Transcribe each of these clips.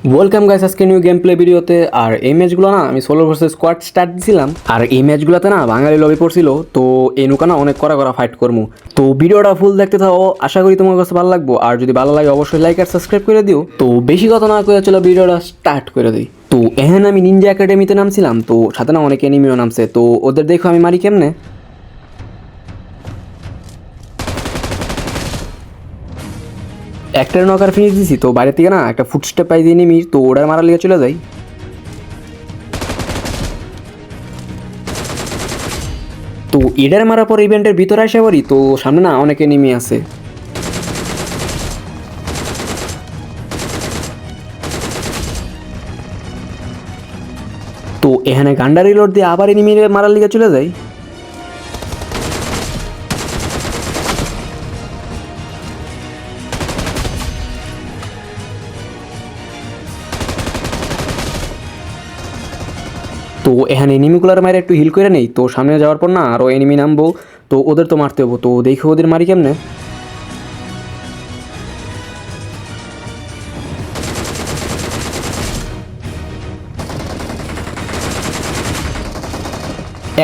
Welcome guys, আজকে new game play ভিডিওতে। আর এই ম্যাচগুলো না আমি সোলো ভার্সেস স্কোয়াড স্টার্ট দিছিলাম। আর এই ম্যাচগুলোতে না বাঙালি লবি পড়ছিল, তো এই নৌকা না অনেক করা ফাইট করবো। তো ভিডিওটা ফুল দেখতে থাকো, আশা করি তোমার কাছে ভালো লাগবো। আর যদি ভালো লাগে অবশ্যই লাইক আর সাবস্ক্রাইব করে দিও। তো বেশি কথা না করে চলো ভিডিওটা স্টার্ট করে দিই। তো এখানে আমি নিনজা একাডেমিতে নামছিলাম, তো সাথে না অনেক এনিমিও নামছে, তো ওদের দেখো আমি মারি কেমনে। একটার নকার ফিনিশ দিছি, তো বাইরে থেকে না একটা ফুটস্টেপ পাই দিয়ে নিমি, তো ওটার মারার লিগে চলে যাই। তো এডার মারার পর ইভেন্টের ভিতরে আসা পারি, তো সামনে না অনেকে নেমে আছে। তো এখানে গান্ডা রিলোড দিয়ে আবার এনিমি মারার লিগে চলে যাই। তো এখানে এনিমিগুলার মারে একটু হিল করে নেই, তো সামনে যাওয়ার পর না আরও এনিমি নামবো, তো ওদের তো মারতে হবো। তো দেখো ওদের মারি কেমনে।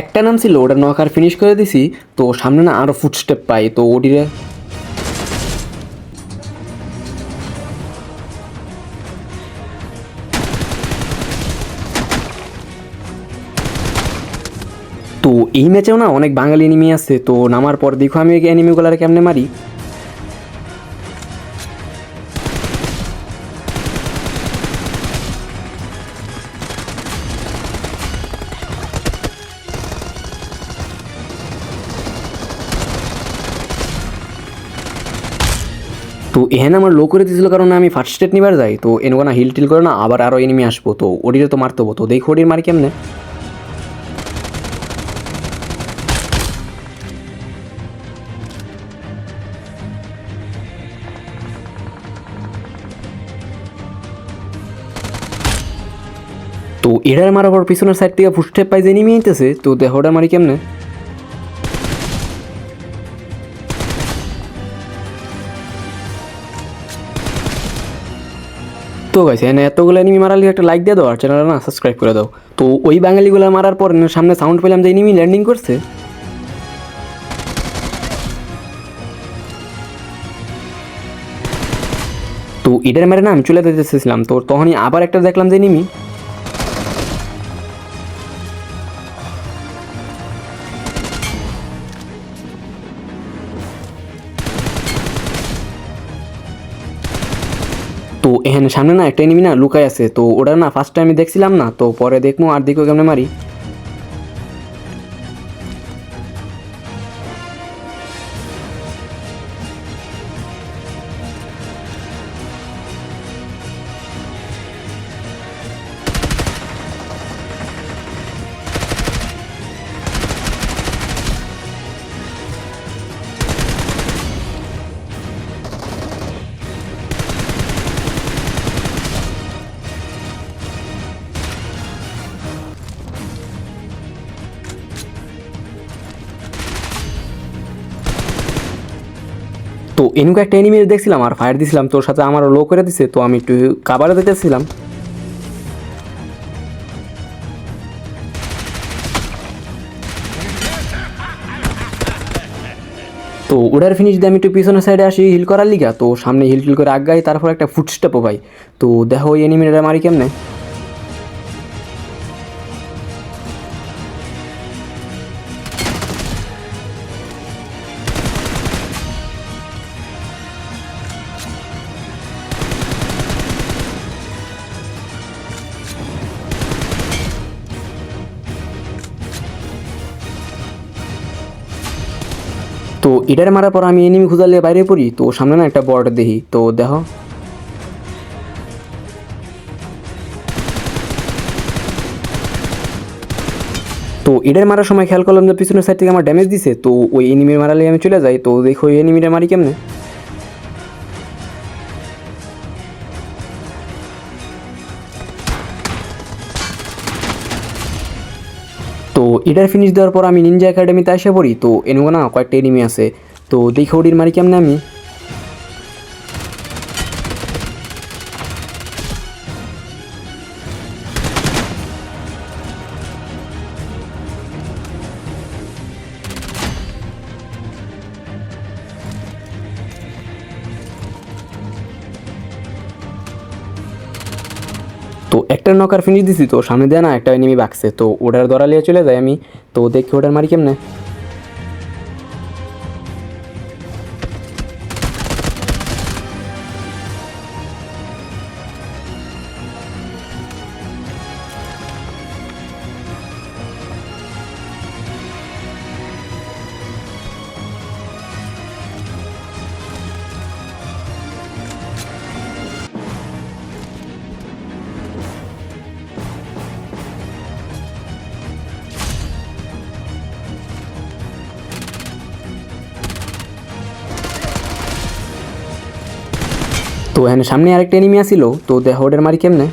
একটা নাম ছিল, ওটা নক আর ফিনিশ করে দিছি। তো সামনে না আরও ফুটস্টেপ পাই, তো ওডিরে তো এই ম্যাচেও না অনেক বাঙালি এনিমি আছে। তো নামার পর দেখো আমি এনিমিগুলার কেমনে মারি। তো এখানে আমার লো করে দিয়েছিল, কারণ আমি ফার্স্ট স্টেট নিবার যাই। তো এনগো না হিল টিল করে না আবার আরও এনিমি আসবো, তো ওডিরে তো মারতে হবো। তো দেখো ওডির মারি কেমনে। তো এটার মারার পর পিছনের সাইড থেকে ফুটস্টেপ পাই যে এনিমি আইতেছে, তো দেখো ওটা মারি কেমনে। তো গাইছে এনে এতগুলো এনিমি মারার লিগে একটা লাইক দিয়ে দাও, আর চ্যানেলটা না সাবস্ক্রাইব করে দাও। তো ওই বাঙালিগুলো মারার পর সামনে সাউন্ড পেলাম যে এনিমি ল্যান্ডিং করছে। তো এটার মেরে না আমি চলে যেতেছিলাম, তো তখনই আবার একটা দেখলাম যে এনিমি। তো এখানে সামনে না একটা এনিমি না লুকাই আছে, তো ওটা না ফার্স্ট টাইম দেখছিলাম না, তো পরে দেখবো আর দেখো কেমনে মারি। তো এনুকে একটা এনিমি দেখছিলাম আর ফায়ার দিছিলাম, তোর সাথে আমারও লো করে দিছে, তো আমি একটু কাবারে দিতেছিলাম। তো ওটার ফিনিশ দিয়ে আমি একটু পিছনের সাইডে আসি হিল করার লিগা, তো সামনে হিল টিল করে আগাই, তারপর একটা ফুটস্টেপও পাই। তো দেখো ওই এনিমিটা মারি কেমনে। তো এটার মারার পর আমি এনিমি খুঁজালে বাইরে পড়ি, তো সামনে না একটা বর্ড দেখি, তো দেখো। তো এটার মারার সময় খেয়াল করলাম যে পিছনের সাইড থেকে আমার ড্যামেজ দিছে, তো ওই এনিমি মারালে আমি চলে যাই। তো দেখো ওই এনিমিটা মারি কেমনে। তো এটার ফিনিশ দেওয়ার পর আমি নিনজা একাডেমিতে এসে পড়ি, তো এনুগো না কয়েকটা এনিমি আছে, তো দেখো ওডির মারি কেমনে আমি। তো একটা নকার ফিনিশ দিছি, তো সামনে দেয় না একটা এনিমি বাকছে, তো ওটার ধরা লিয়ে চলে যাই আমি। তো দেখি ওটার মারি কেমনে। তো এখানে সামনে আরেকটা এনিমি আসিল, তো দেখো ওটার মারি কেমনে।